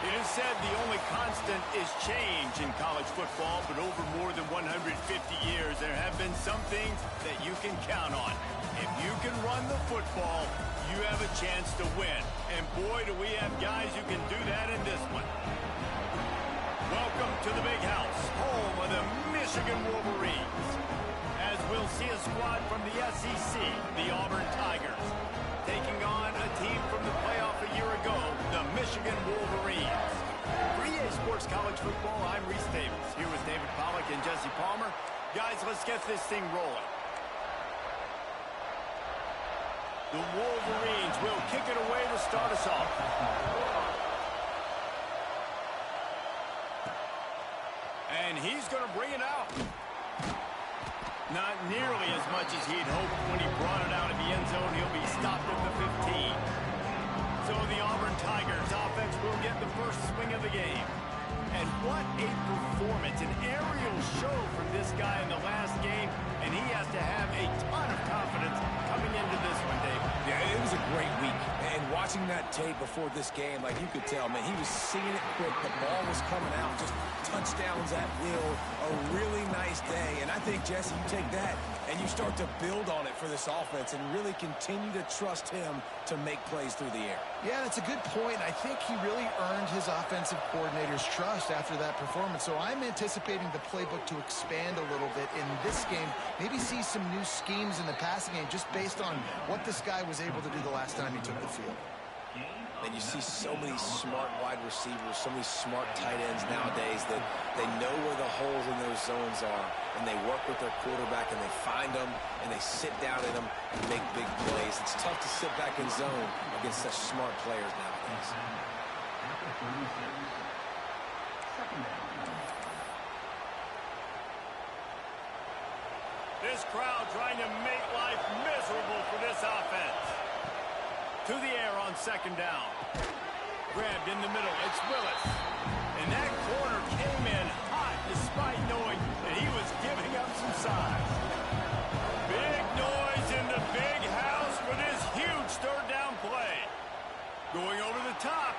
It is said the only constant is change in college football, but over more than 150 years, there have been some things that you can count on. If you can run the football, you have a chance to win. And boy, do we have guys who can do that in this one. Welcome to the Big House, home of the Michigan Wolverines. As we'll see a squad from the SEC, the Auburn Tigers, taking on a team from the playoff a year ago, the Michigan Wolverines. For EA Sports College Football, I'm Reese Davis, here with David Pollack and Jesse Palmer. Guys, let's get this thing rolling. The Wolverines will kick it away to start us off. And he's going to bring it out. Not nearly as much as he'd hoped when he brought it out of the end zone. He'll be stopped at the 15. So the Auburn Tigers offense will get the first swing of the game. And what a performance, an aerial show from this guy in the last game, and he has to have a ton of confidence coming into this one, Dave. Yeah, it was a great week. And watching that tape before this game, like you could tell, man, he was seeing it quick. The ball was coming out, just touchdowns at will. A really nice day. And I think, Jesse, you take that and you start to build on it for this offense and really continue to trust him to make plays through the air. Yeah, that's a good point. I think he really earned his offensive coordinator's trust after that performance. So I'm anticipating the playbook to expand a little bit in this game. Maybe see some new schemes in the passing game just based on what this guy was able to do the last time he took the field. And you see so many smart wide receivers, so many smart tight ends nowadays that they know where the holes in those zones are, and they work with their quarterback, and they find them, and they sit down in them and make big plays. It's tough to sit back in zone against such smart players nowadays. This crowd trying to make life miserable for this offense. To the air on second down. Grabbed in the middle. It's Willis. And that corner came in hot despite knowing that he was giving up some size. Big noise in the big house for this huge third down play. Going over the top.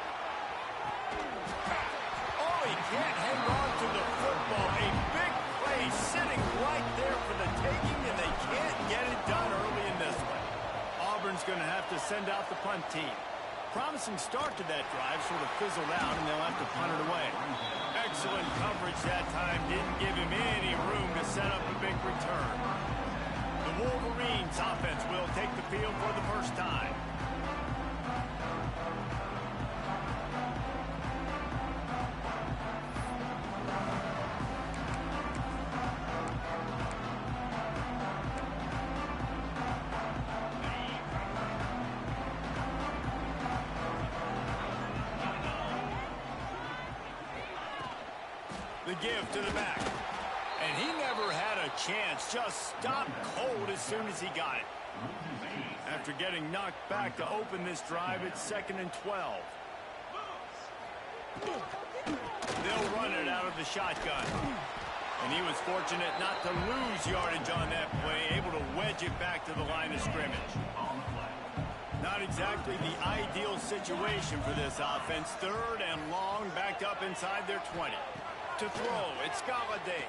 Oh, he can't hang on to the football. A big play sitting right there for the taking, and they can't get it done early in this one. Auburn's going to have to send out the punt team. Promising start to that drive, sort of fizzled out, and they'll have to punt it away. Excellent coverage that time. Didn't give him any room to set up a big return. The Wolverines offense will take the field for the first time. The give to the back. And he never had a chance. Just stopped cold as soon as he got it. After getting knocked back to open this drive, it's 2nd and 12. They'll run it out of the shotgun. And he was fortunate not to lose yardage on that play, able to wedge it back to the line of scrimmage. Not exactly the ideal situation for this offense. 3rd and long, backed up inside their 20. To throw, it's Galladay.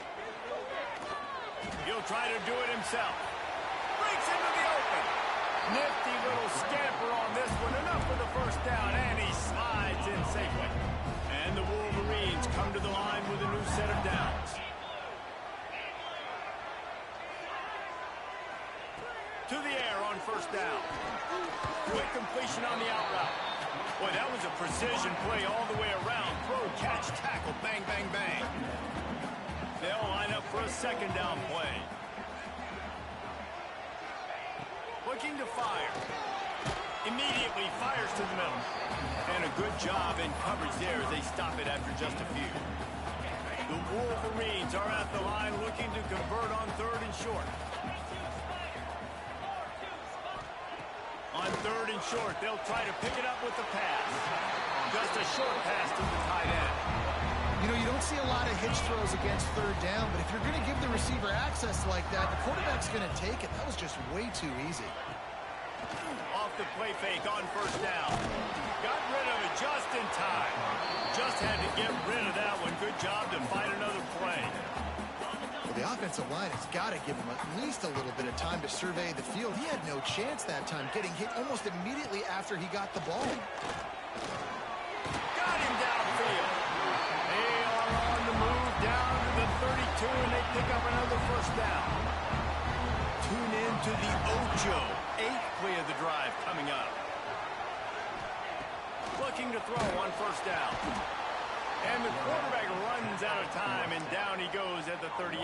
He'll try to do it himself. Breaks into the open. Nifty little scamper on this one. Enough for the first down, and he slides in safely. And the Wolverines come to the line with a new set of downs. To the air on first down. Quick completion on the out route. Boy, that was a precision play all the way around. Throw, catch, tackle, bang, bang, bang. They'll line up for a second down play. Looking to fire. Immediately fires to the middle. And a good job in coverage there as they stop it after just a few. The Wolverines are at the line looking to convert on 3rd and short. On 3rd and short, they'll try to pick it up with the pass. Just a short pass to the tight end. You know, you don't see a lot of hitch throws against 3rd down, but if you're going to give the receiver access like that, the quarterback's going to take it. That was just way too easy. Off the play fake on first down. Got rid of it just in time. Just had to get rid of that one. Good job to find another play. Well, the offensive line has got to give him at least a little bit of time to survey the field. He had no chance that time, getting hit almost immediately after he got the ball. Got him downfield. They are on the move down to the 32, and they pick up another first down. Tune in to the Ocho. 8th play of the drive coming up. Looking to throw on first down. And the quarterback runs out of time, and down he goes at the 38.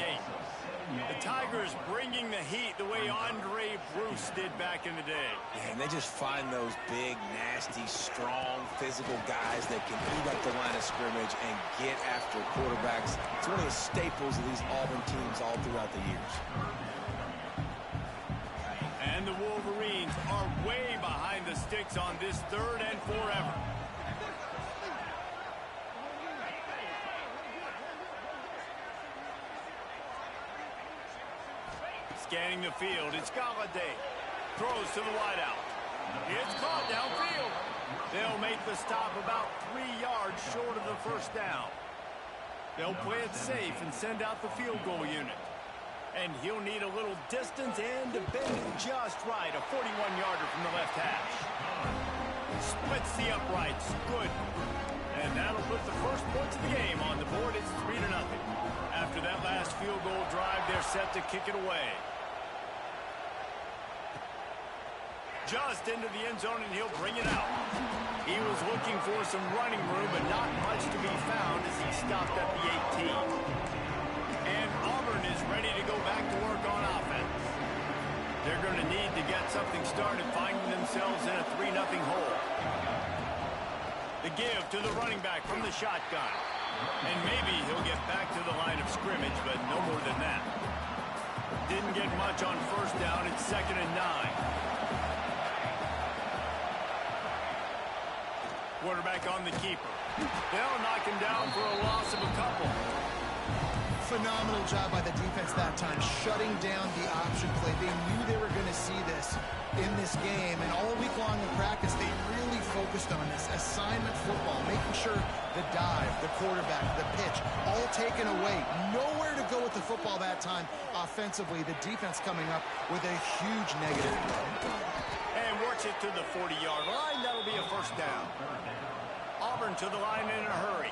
The Tigers bringing the heat the way Andre Bruce did back in the day. Yeah, and they just find those big, nasty, strong, physical guys that can eat up the line of scrimmage and get after quarterbacks. It's one of the staples of these Auburn teams all throughout the years. And the Wolverines are way behind the sticks on this 3rd and forever. Scanning the field, it's Galladay. Throws to the wideout. It's caught downfield. They'll make the stop about 3 yards short of the first down. They'll play it safe and send out the field goal unit. And he'll need a little distance and to bend it just right. A 41-yarder from the left hash. Splits the uprights. Good. And that'll put the first points of the game on the board. It's 3-0. After that last field goal drive, they're set to kick it away. Just into the end zone, and he'll bring it out. He was looking for some running room, but not much to be found as he stopped at the 18. And Auburn is ready to go back to work on offense. They're going to need to get something started, finding themselves in a 3-0 hole. The give to the running back from the shotgun. And maybe he'll get back to the line of scrimmage, but no more than that. Didn't get much on first down. It's 2nd and 9. Quarterback on the keeper. They'll knock him down for a loss of a couple. Phenomenal job by the defense that time, shutting down the option play. They knew they were going to see this in this game, and all week long in practice, they really focused on this assignment football, making sure the dive, the quarterback, the pitch, all taken away. Nowhere to go with the football that time offensively. The defense coming up with a huge negative. And works it to the 40-yard line. That'll be a first down. Auburn to the line in a hurry.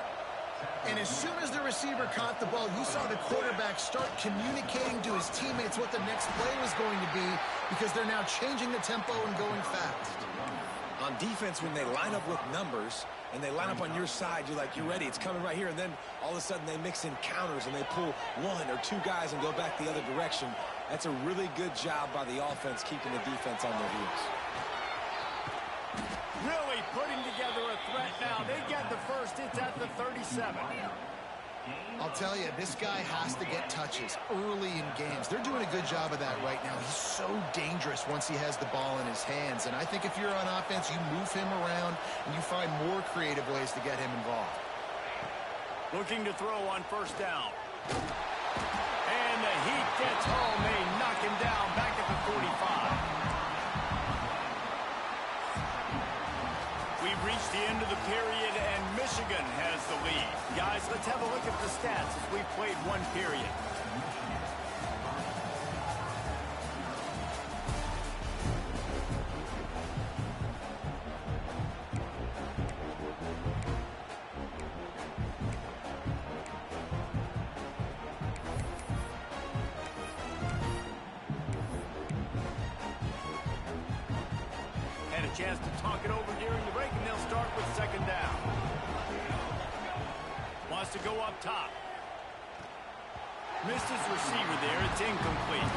And as soon as the receiver caught the ball, you saw the quarterback start communicating to his teammates what the next play was going to be, because they're now changing the tempo and going fast. On defense, when they line up with numbers and they line up on your side, you're like, you're ready, it's coming right here. And then all of a sudden they mix in counters and they pull 1 or 2 guys and go back the other direction. That's a really good job by the offense, keeping the defense on their heels. Really putting together a threat now. They get the first. It's at the 37. I'll tell you, this guy has to get touches early in games. They're doing a good job of that right now. He's so dangerous once he has the ball in his hands. And I think if you're on offense, you move him around and you find more creative ways to get him involved. Looking to throw on first down. And the heat gets home. They knock him down back at the 45. We've reached the end of the period, and Michigan has the lead. Guys, let's have a look at the stats as we've played one period. Chance to talk it over during the break, and they'll start with 2nd down. Wants to go up top. Missed his receiver there. It's incomplete.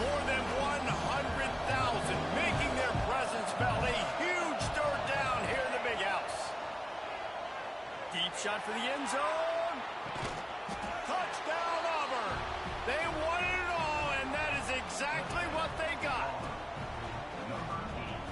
More than 100,000 making their presence felt. A huge 3rd down here in the big house. Deep shot for the end zone. Touchdown, Auburn. They wanted it all, and that is exactly what they got.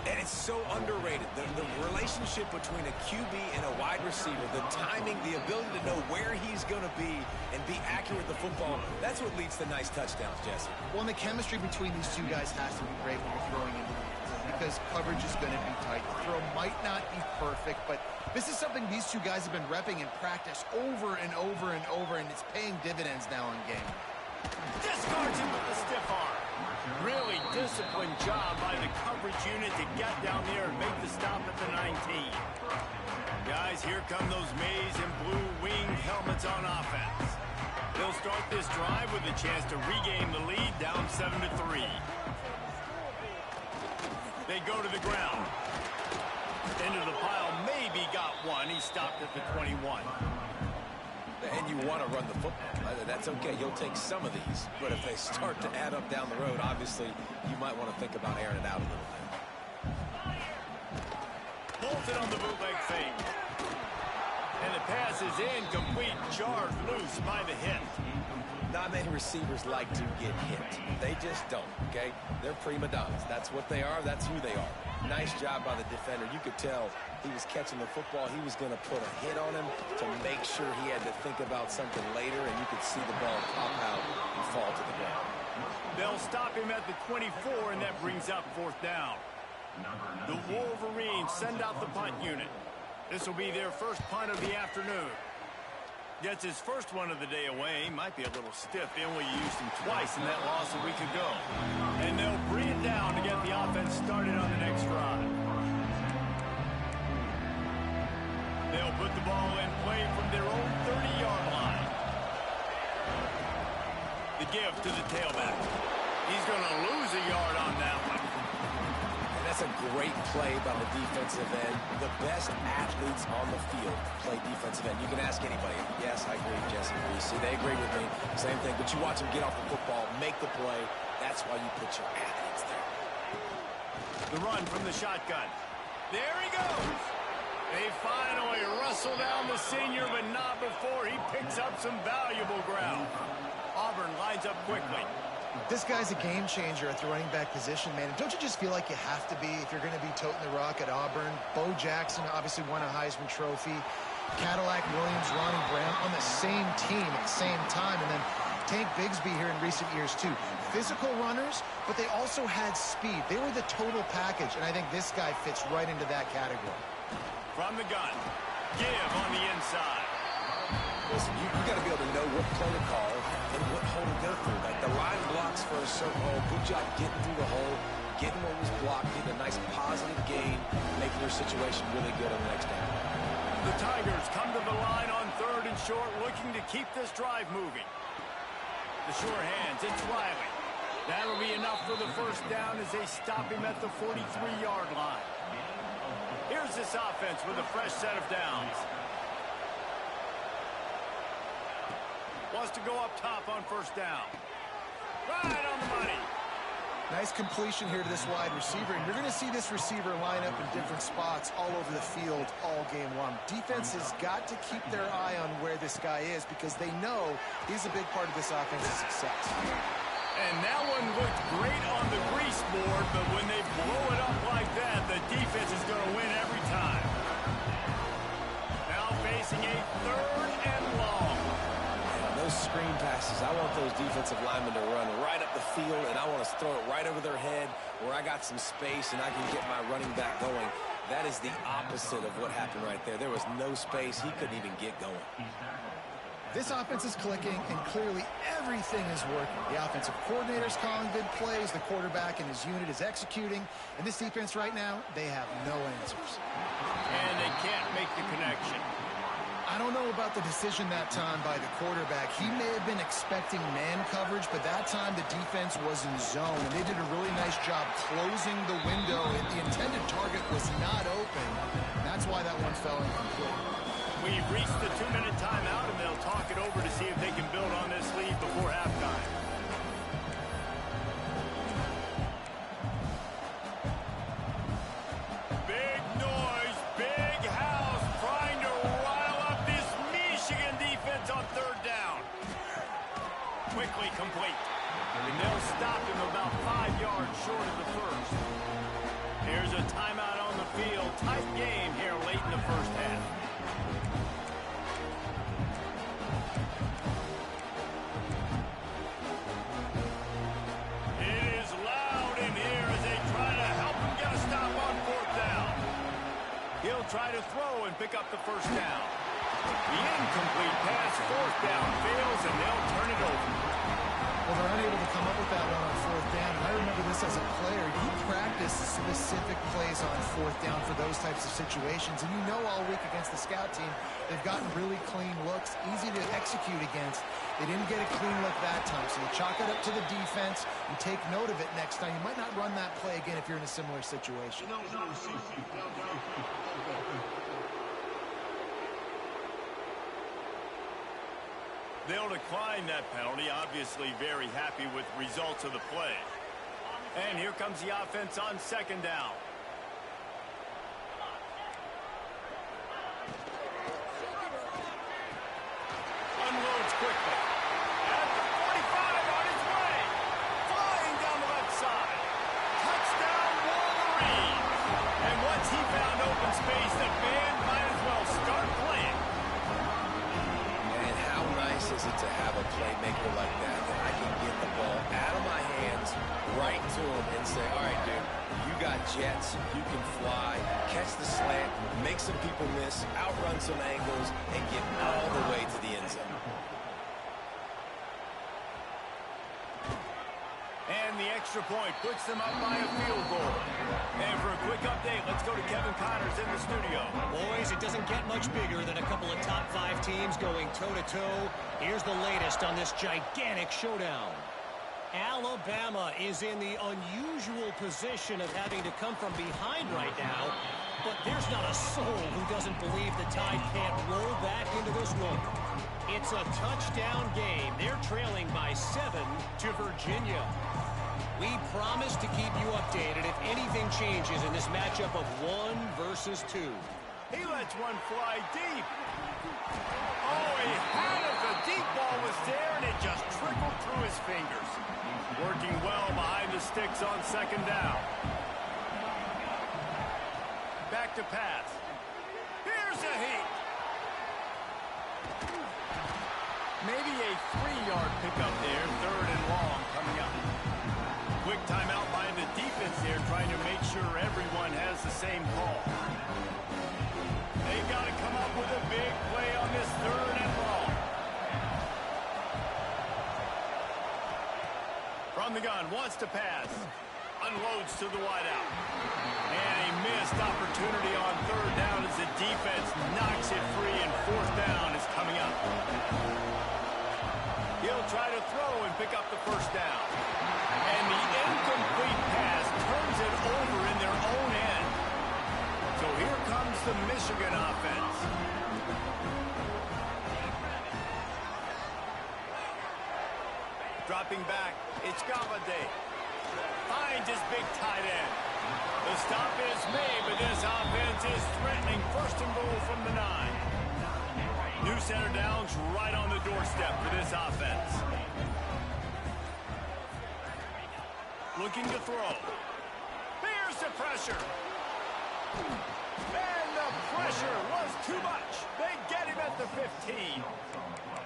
And It's so underrated. The relationship between a QB and a wide receiver, the timing, the ability to know where he's going to be and be accurate with the football, that's what leads to nice touchdowns, Jesse. Well, and the chemistry between these two guys has to be great when you're throwing into the because coverage is going to be tight. The throw might not be perfect, but this is something these two guys have been repping in practice over and over and over, and it's paying dividends now in game. Discards him with the stiff arm. Really disciplined job by the coverage unit to get down there and make the stop at the 19. Guys, here come those maize and blue winged helmets on offense. They'll start this drive with a chance to regain the lead down 7-3. They go to the ground. Into the pile, maybe got one. He stopped at the 21. And you want to run the football. That's okay. You'll take some of these. But if they start to add up down the road, obviously, you might want to think about airing it out a little bit. Bolted on the bootleg fake. And the pass is incomplete. Jarred loose by the hit. Not many receivers like to get hit. They just don't, okay? They're prima donnas. That's what they are. That's who they are. Nice job by the defender. You could tell he was catching the football. He was going to put a hit on him to make sure he had to think about something later, and you could see the ball pop out and fall to the ground. They'll stop him at the 24, and that brings up fourth down. The Wolverines send out the punt unit. This will be their first punt of the afternoon. Gets his first one of the day away. Might be a little stiff. They only used him twice in that loss a week ago. And they'll bring it down to get the offense started on the next drive. They'll put the ball in play from their own 30-yard line. The give to the tailback. He's going to lose a yard on that one. That's a great play by the defensive end. The best athletes on the field play defensive end. You can ask anybody. Yes, I agree, Jesse. You see, they agree with me. Same thing. But you watch them get off the football, make the play. That's why you put your athletes there. The run from the shotgun. There he goes. They finally wrestle down the senior, but not before he picks up some valuable ground. Auburn lines up quickly. This guy's a game changer at the running back position, man. Don't you just feel like you have to be if you're going to be toting the rock at Auburn? Bo Jackson obviously won a Heisman Trophy. Cadillac Williams, Ronnie Brown on the same team at the same time. And then Tank Bigsby here in recent years, too. Physical runners, but they also had speed. They were the total package, and I think this guy fits right into that category. From the gun. Give on the inside. Listen, you got to be able to know what play to call and what hole to go through. Like the line blocks for a certain hole. Good job getting through the hole, getting what was blocked, getting a nice positive gain, making your situation really good on the next down. The Tigers come to the line on 3rd and short, looking to keep this drive moving. The sure hands, it's Riley. That'll be enough for the first down as they stop him at the 43-yard line. Here's this offense with a fresh set of downs. Wants to go up top on first down. Right on the money. Nice completion here to this wide receiver, and you're going to see this receiver line up in different spots all over the field all game long. Defense has got to keep their eye on where this guy is because they know he's a big part of this offense's success. And that one looked great on the grease board, but when they blow it up like that, the defense is going to win every time. Now facing a 3rd and long. Those screen passes, I want those defensive linemen to run right up the field, and I want to throw it right over their head where I got some space and I can get my running back going. That is the opposite of what happened right there. There was no space. He couldn't even get going. This offense is clicking, and clearly everything is working. The offensive coordinator's calling good plays. The quarterback and his unit is executing. And this defense right now, they have no answers. And they can't make the connection. I don't know about the decision that time by the quarterback. He may have been expecting man coverage, but that time the defense was in zone, and they did a really nice job closing the window. The intended target was not open. That's why that one fell incomplete. We've reached the 2-minute timeout, and they'll talk it over to see if they can build on this lead before halftime. Big noise, big house, trying to rile up this Michigan defense on 3rd down. Quickly complete. And they'll stop him about 5 yards short of the first. Here's a timeout on the field. Tight game here late in the first half. It is loud in here as they try to help him get a stop on fourth down. He'll try to throw and pick up the first down. The incomplete pass, fourth down, fails, and they'll turn it over. Well, they're unable to come up with that one on fourth down. And I remember this as a player. You practice specific plays on fourth down for those types of situations. And you know all week against the scout team, they've gotten really clean looks, easy to execute against. They didn't get a clean look that time. So you chalk it up to the defense. You take note of it next time. You might not run that play again if you're in a similar situation. They'll decline that penalty, obviously very happy with results of the play. And here comes the offense on second down. Unloads quickly. At the 45 on his way. Flying down the left side. Touchdown Wolverine. And once he found open space, the band might as well start playing. Is it to have a playmaker like that I can get the ball out of my hands right to him and say, all right, dude, you got jets, you can fly, catch the slant, make some people miss, outrun some angles, and get all the way to the end zone. And the extra point puts them up by a field goal. And for a quick update, let's go to Kevin Connors in the studio. Boys, it doesn't get much bigger than a couple of top 5 teams going toe-to-toe. Here's the latest on this gigantic showdown. Alabama is in the unusual position of having to come from behind right now, but there's not a soul who doesn't believe the Tide can't roll back into this one. It's a touchdown game. They're trailing by 7 to Virginia. We promise to keep you updated if anything changes in this matchup of 1 versus 2. He lets one fly deep. Oh, he had it. The deep ball was there, and it just trickled through his fingers. Working well behind the sticks on second down. Back to pass. Here's a heat. Maybe a 3-yard pickup there. Third and long coming up. Quick timeout by the defense there, trying to make sure everyone has the same call. They've got to come up with a big play on this third and long. From the gun, wants to pass. Unloads to the wideout. And a missed opportunity on third down as the defense knocks it free, and fourth down is coming up. He'll try to throw and pick up the first down. And the incomplete pass turns it over in their own end. So here comes the Michigan offense. Dropping back, it's Galladay. Finds his big tight end. The stop is made, but this offense is threatening first and goal from the 9. New center downs right on the doorstep for this offense. Looking to throw. Here's the pressure. And the pressure was too much. They get him at the 15.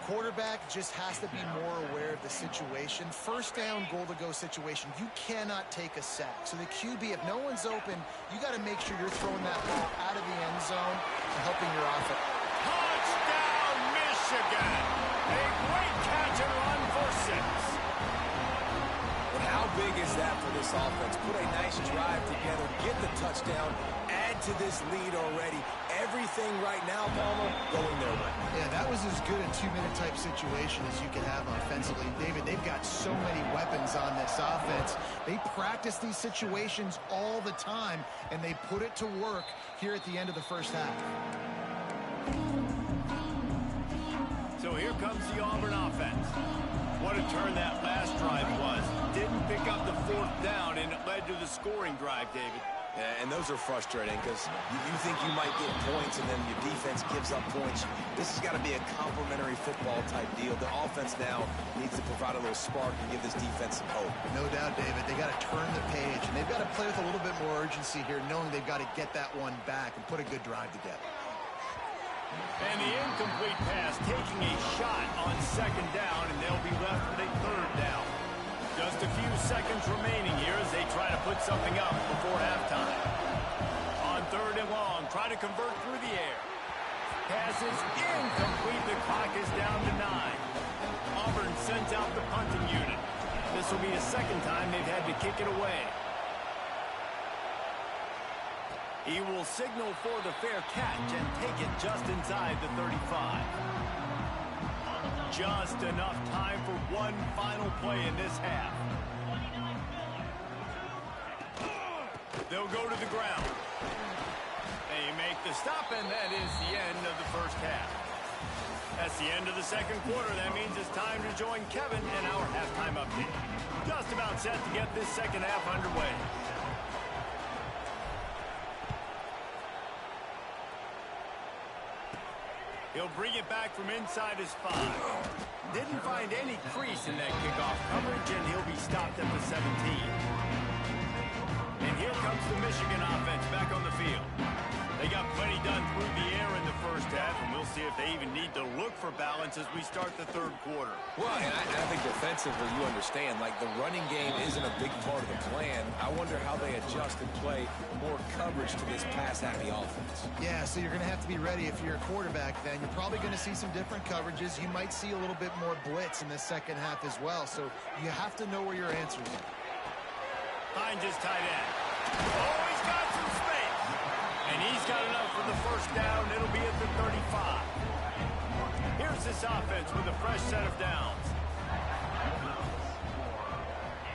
Quarterback just has to be more aware of the situation. First down, goal-to-go situation. You cannot take a sack. So the QB, if no one's open, you got to make sure you're throwing that ball out of the end zone and helping your offense. Touchdown, Michigan! A great catch and run for 6. But how big is that for this offense? Put a nice drive together, get the touchdown, add to this lead already. Everything right now, Palmer, going their way. Yeah, that was as good a 2-minute type situation as you can have offensively. David, they've got so many weapons on this offense. They practice these situations all the time, and they put it to work here at the end of the first half. So here comes the Auburn offense. What a turn that last drive was. Didn't pick up the fourth down, and it led to the scoring drive, David. And those are frustrating because you think you might get points and then your defense gives up points. This has got to be a complementary football type deal. The offense now needs to provide a little spark and give this defense some hope. No doubt, David. They got to turn the page, and they've got to play with a little bit more urgency here, knowing they've got to get that one back and put a good drive together. And the incomplete pass taking a shot on second down, and they'll be left with a third down. Just a few seconds remaining here as they try to put something up before halftime. On third and long, try to convert through the air. Pass is incomplete. The clock is down to 9. Auburn sends out the punting unit. This will be the second time they've had to kick it away. He will signal for the fair catch and take it just inside the 35. Just enough time for one final play in this half. They'll go to the ground. They make the stop, and that is the end of the first half. That's the end of the second quarter. That means it's time to join Kevin in our halftime update. Just about set to get this second half underway. He'll bring it back from inside his 5. Didn't find any crease in that kickoff coverage, and he'll be stopped at the 17. And here comes the Michigan offense back on the field. They got plenty done through the air in the first half, and we'll see if they even need to look for balance as we start the third quarter. Well, and I think defensively, you understand, like the running game isn't a big part of the plan. I wonder how they adjust and play more coverage to this pass-happy offense. Yeah, so you're going to have to be ready if you're a quarterback then. You're probably going to see some different coverages. You might see a little bit more blitz in the second half as well, so you have to know where your answers are. Hines is tight end. Oh, he's got some space. And he's got enough for the first down. It'll be at the 35. Here's this offense with a fresh set of downs.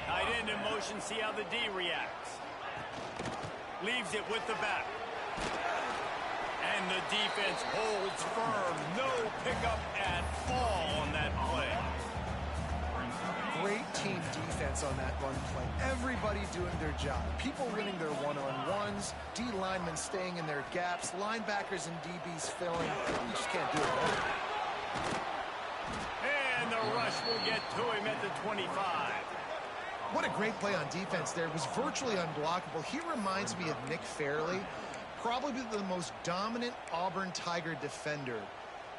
Tight end in motion. See how the D reacts. Leaves it with the back. And the defense holds firm. No pickup at all on that play. Great team defense on that run play. Everybody doing their job. People winning their one-on-ones, D linemen staying in their gaps, linebackers and DBs filling. You just can't do it all. And the rush will get to him at the 25. What a great play on defense there. It was virtually unblockable. He reminds me of Nick Fairley, probably the most dominant Auburn Tiger defender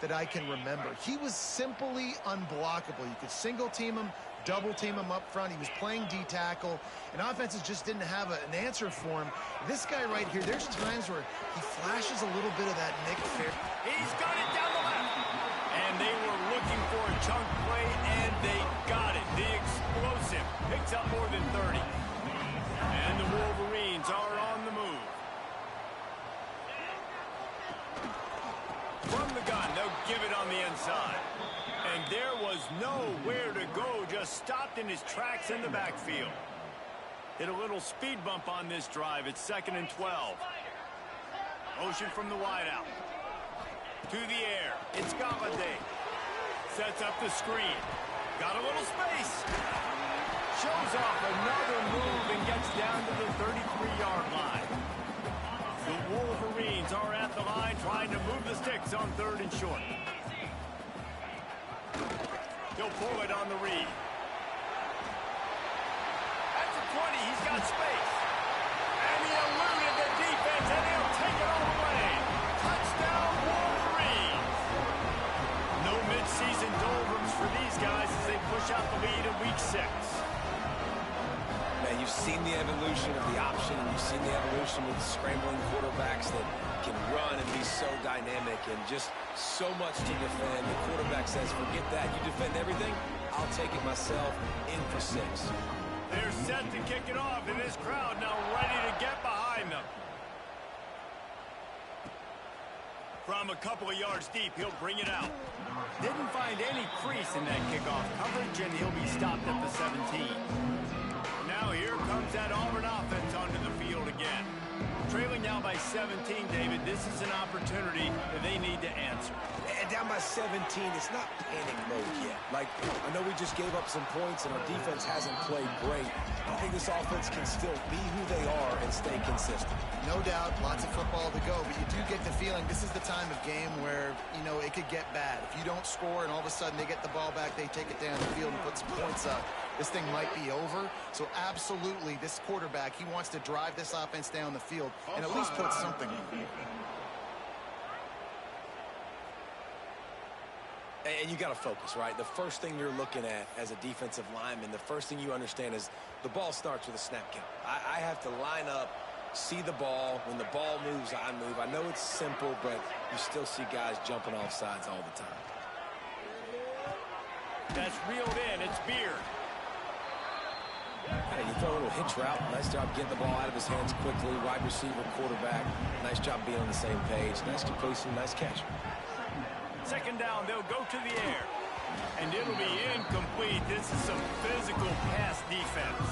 that I can remember. He was simply unblockable. You could single team him, double team him up front. He was playing D-tackle, and offenses just didn't have an answer for him. This guy right here, there's times where he flashes a little bit of that Nick Fairley. He's got it down the left. And they were looking for a chunk play, and they got it. The explosive picks up more than 30. And the Wolverines are on the move. From the gun, they'll give it on the inside. And there was nowhere to go, just stopped in his tracks in the backfield. Hit a little speed bump on this drive. It's 2nd and 12. Motion from the wideout. To the air. It's Galladay. Sets up the screen. Got a little space. Shows off another move and gets down to the 33-yard line. The Wolverines are at the line trying to move the sticks on 3rd and short. He'll pull it on the read. At the 20, he's got space. And he eluded the defense, and he'll take it all the way. Touchdown, Wolverines. No midseason doldrums for these guys as they push out the lead in Week 6. Man, you've seen the evolution of the option, and you've seen the evolution with scrambling quarterbacks that can run and be so dynamic and just so much to defend. The quarterback says, forget that. You defend everything, I'll take it myself. In for 6. They're set to kick it off, and this crowd now ready to get behind them. From a couple of yards deep, he'll bring it out. Didn't find any crease in that kickoff coverage, and he'll be stopped at the 17. Now here comes that Auburn offense onto the field again. Trailing now by 17, David. This is an opportunity that they need to answer. And down by 17, it's not panic mode yet. Like, I know we just gave up some points and our defense hasn't played great. I think this offense can still be who they are and stay consistent. No doubt, lots of football to go, but you do get the feeling this is the time of game where, you know, it could get bad. If you don't score and all of a sudden they get the ball back, they take it down the field and put some points up, this thing might be over. So absolutely, this quarterback, he wants to drive this offense down the field and at least put something on. And you got to focus, right? The first thing you're looking at as a defensive lineman, the first thing you understand is the ball starts with a snap count. I have to line up, see the ball. When the ball moves, I move. I know it's simple, but you still see guys jumping off sides all the time. That's reeled in. It's Beard. Hey, you throw a little hitch route. Nice job getting the ball out of his hands quickly. Wide receiver, quarterback. Nice job being on the same page. Nice completion, nice catch. Second down, they'll go to the air. And it'll be incomplete. This is some physical pass defense.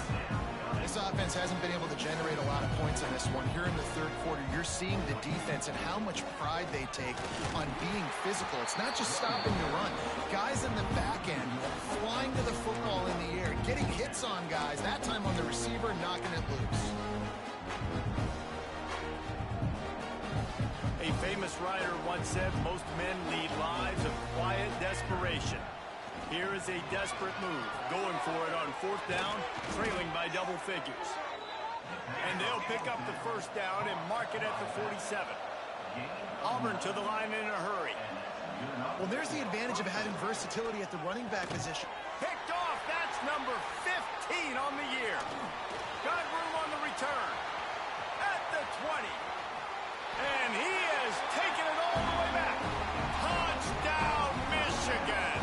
This offense hasn't been able to generate a lot of points in this one. Here in the third quarter, you're seeing the defense and how much pride they take on being physical. It's not just stopping the run. Guys in the back end flying to the football in the air, getting hits on guys, that time on the receiver, knocking it loose. A famous writer once said, most men lead lives of quiet desperation. Here is a desperate move, going for it on fourth down, trailing by double figures. And they'll pick up the first down and mark it at the 47. Auburn to the line in a hurry. Well, there's the advantage of having versatility at the running back position. Picked off, that's number 15 on the year. Got room on the return. At the 20. And he has taken it all the way back. Touchdown, Michigan.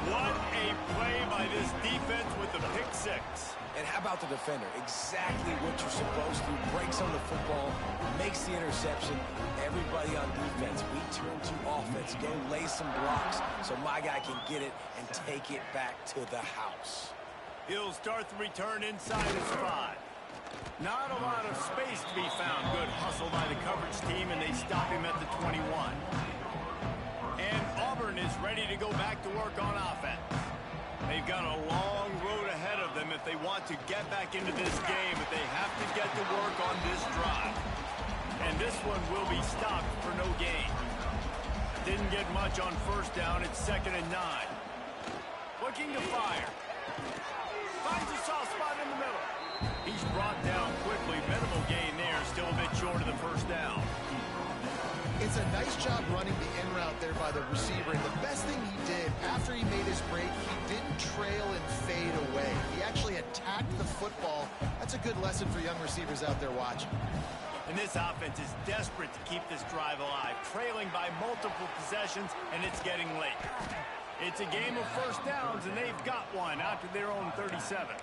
What a play by this defense with the pick six. And how about the defender? Exactly what you're supposed to. Breaks on the football, makes the interception. Everybody on defense, we turn to offense. Go lay some blocks so my guy can get it and take it back to the house. He'll start the return inside his 5. Not a lot of space to be found. Good hustle by the coverage team, and they stop him at the 21. And Auburn is ready to go back to work on offense. They've got a long road ahead of them if they want to get back into this game, but they have to get to work on this drive. And this one will be stopped for no gain. Didn't get much on first down. It's 2nd and 9. Looking to fire. Finds a soft spot in the middle. He's brought down quickly. Minimal gain there. Still a bit short of the first down. It's a nice job running the in route there by the receiver. And the best thing he did after he made his break, he didn't trail and fade away. He actually attacked the football. That's a good lesson for young receivers out there watching. And this offense is desperate to keep this drive alive, trailing by multiple possessions, and it's getting late. It's a game of first downs, and they've got one out to their own 37.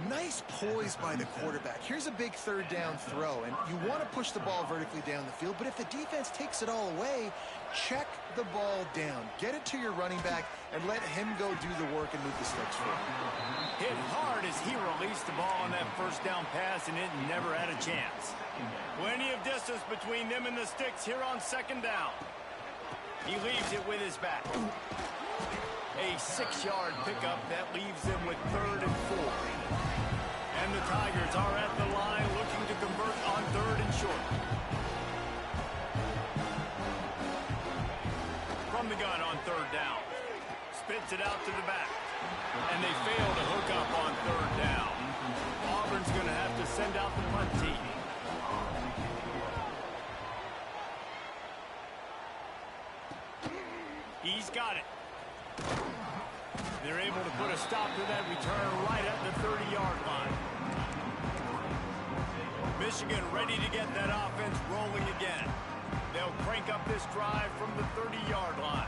Nice poise by the quarterback. Here's a big third down throw, and you want to push the ball vertically down the field, but if the defense takes it all away, check the ball down. Get it to your running back and let him go do the work and move the sticks for you. Hit hard as he released the ball on that first down pass, and it never had a chance. Plenty of distance between them and the sticks here on 2nd down. He leaves it with his back. A 6-yard pickup that leaves them with 3rd and 4. And the Tigers are at the line looking to convert on 3rd and short. From the gun on 3rd down. Spits it out to the back. And they fail to hook up on 3rd down. Auburn's going to have to send out the punt team. He's got it. They're able to put a stop to that return right at the 30-yard line. Michigan ready to get that offense rolling again. They'll crank up this drive from the 30-yard line.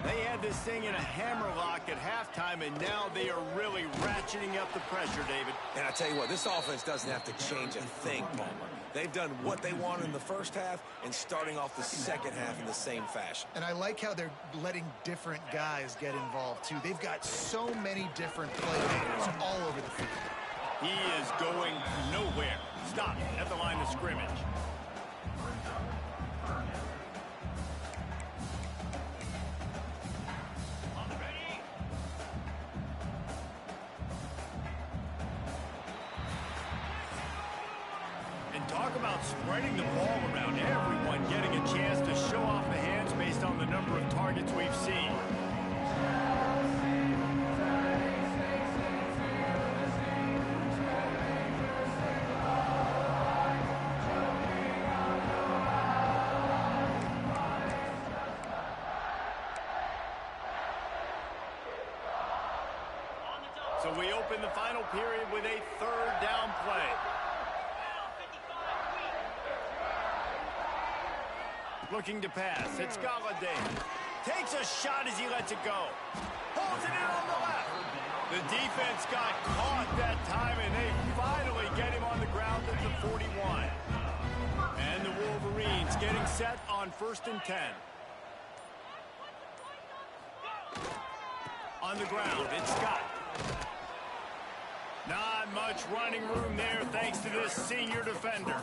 They had this thing in a hammerlock at halftime, and now they are really ratcheting up the pressure, David. And I tell you what, this offense doesn't have to change a thing, Palmer. They've done what they wanted in the first half and starting off the second half in the same fashion. And I like how they're letting different guys get involved, too. They've got so many different playmakers all over the field. He is going nowhere. Stop at the line of scrimmage. And talk about spreading the ball around. Everyone getting a chance to show off the hands based on the number of targets we've seen. So we open the final period with a third down play. Looking to pass. It's Galladay. Takes a shot as he lets it go. Holds it in on the left. The defense got caught that time, and they finally get him on the ground at the 41. And the Wolverines getting set on 1st and 10. On the ground, it's Scott. Not much running room there thanks to this senior defender.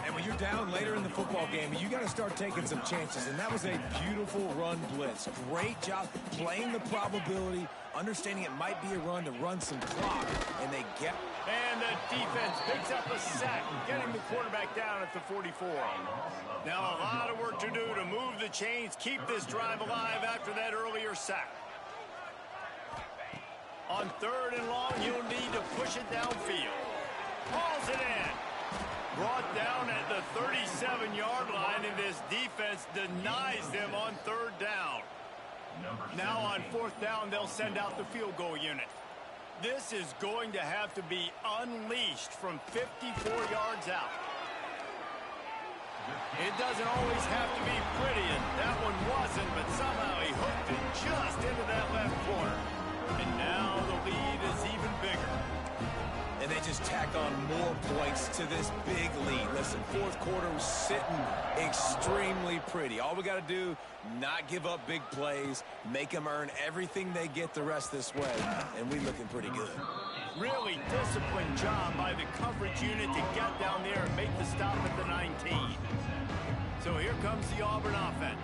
And when you're down later in the football game, you got to start taking some chances. And that was a beautiful run blitz. Great job playing the probability, understanding it might be a run to run some clock. And they get... And the defense picks up a sack, getting the quarterback down at the 44. Now a lot of work to do to move the chains, keep this drive alive after that earlier sack. On 3rd and long, you'll need to push it downfield. Hauls it in. Brought down at the 37-yard line, and this defense denies them on 3rd down. Now on 4th down, they'll send out the field goal unit. This is going to have to be unleashed from 54 yards out. It doesn't always have to be pretty, and that one wasn't, but somehow he hooked it just into that left corner. And now the lead is even bigger. And they just tack on more points to this big lead. Listen, 4th quarter was sitting extremely pretty. All we got to do, not give up big plays, make them earn everything they get the rest this way, and we looking pretty good. Really disciplined job by the coverage unit to get down there and make the stop at the 19. So here comes the Auburn offense.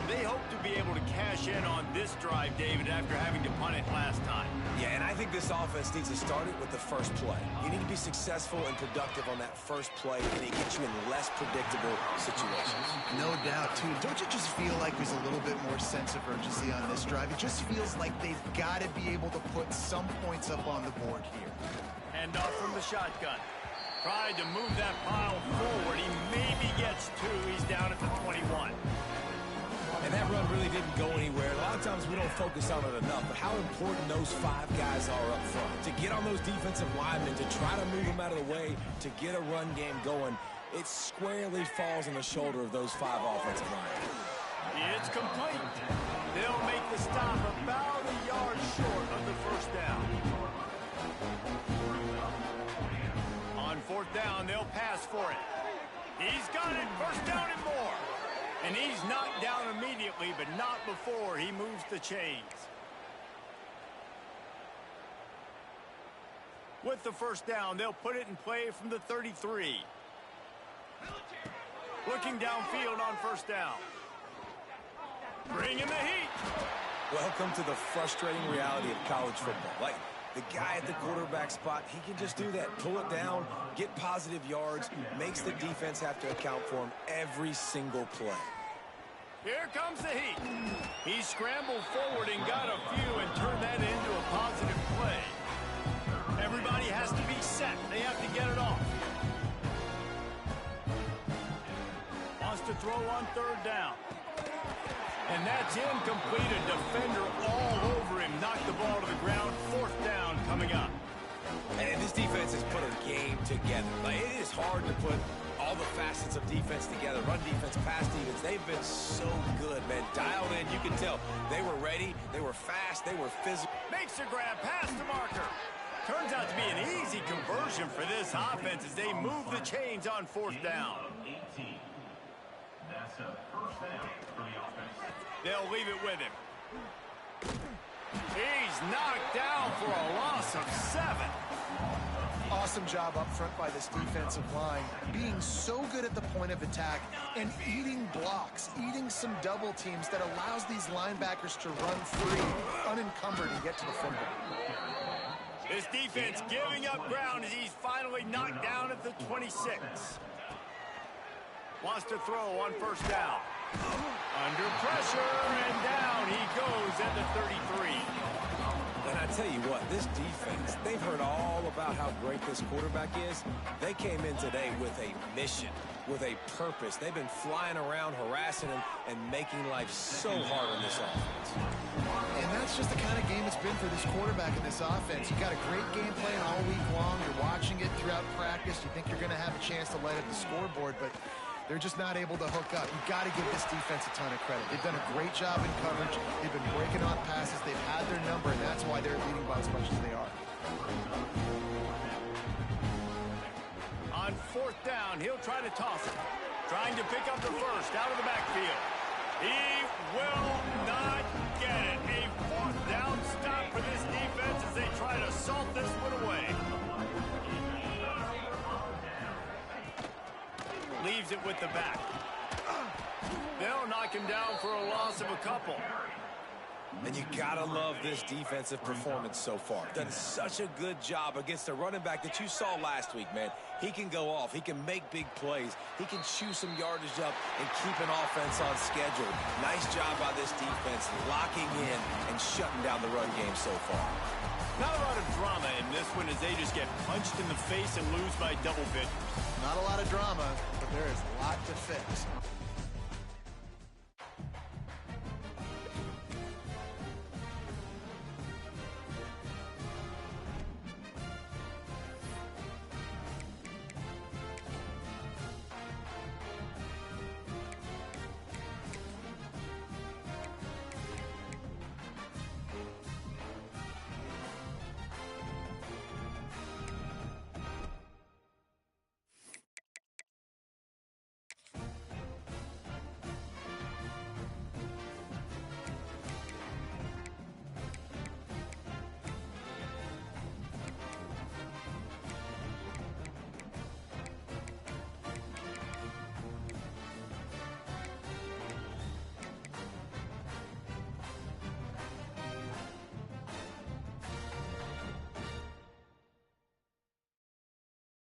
They hope to be able to cash in on this drive, David, after having to punt it last time. Yeah, and I think this offense needs to start it with the first play. You need to be successful and productive on that first play, and it gets you in less predictable situations. No doubt, too. Don't you just feel like there's a little bit more sense of urgency on this drive? It just feels like they've got to be able to put some points up on the board here. Hand off from the shotgun. Tried to move that pile forward. He maybe gets 2. He's down at the 21. And that run really didn't go anywhere. A lot of times we don't focus on it enough, but how important those 5 guys are up front. To get on those defensive linemen, to try to move them out of the way, to get a run game going, it squarely falls on the shoulder of those 5 offensive linemen. It's complete. They'll make the stop about a yard short of the 1st down. On 4th down, they'll pass for it. He's got it. 1st down and more. And he's knocked down immediately, but not before he moves the chains. With the 1st down, they'll put it in play from the 33. Looking downfield on 1st down. Bringing the heat. Welcome to the frustrating reality of college football. Like, the guy at the quarterback spot, he can just do that. Pull it down, get positive yards, makes the defense have to account for him every single play. Here comes the heat. He scrambled forward and got a few and turned that into a positive play. Everybody has to be set. They have to get it off. Wants to throw on 3rd down. And that's incomplete. A defender all over him. Knocked the ball to the ground. 4th down coming up. And this defense has put a game together. Like, it is hard to put all the facets of defense together. Run defense, pass defense. They've been so good, man. Dialed in. You can tell they were ready. They were fast. They were physical. Makes the grab past the marker. Turns out to be an easy conversion for this offense as they move the chains on 4th down. That's a 1st down for the offense. They'll leave it with him. He's knocked down for a loss of 7. Awesome job up front by this defensive line, being so good at the point of attack and eating blocks, eating some double teams that allows these linebackers to run free, unencumbered, and get to the football. This defense giving up ground as he's finally knocked down at the 26. Wants to throw on first down. Under pressure, and down he goes at the 33. And I tell you what, this defense, they've heard all about how great this quarterback is. They came in today with a mission, with a purpose. They've been flying around, harassing him, and making life so hard on this offense. And that's just the kind of game it's been for this quarterback in this offense. You got a great game plan all week long. You're watching it throughout practice. You think you're going to have a chance to light up the scoreboard, but they're just not able to hook up. You've got to give this defense a ton of credit. They've done a great job in coverage. They've been breaking off passes. They've had their number, and that's why they're leading by as much as they are. On fourth down, he'll try to toss it. Trying to pick up the first out of the backfield. He will not get it. A fourth down stop for this defense as they try to salt this one away. Leaves it with the back. They'll knock him down for a loss of a couple. And you gotta love this defensive performance so far. Done such a good job against the running back that you saw last week, man. He can go off. He can make big plays. He can chew some yardage up and keep an offense on schedule. Nice job by this defense locking in and shutting down the run game so far. Not a lot of drama in this one as they just get punched in the face and lose by double figures. Not a lot of drama, but there is a lot to fix.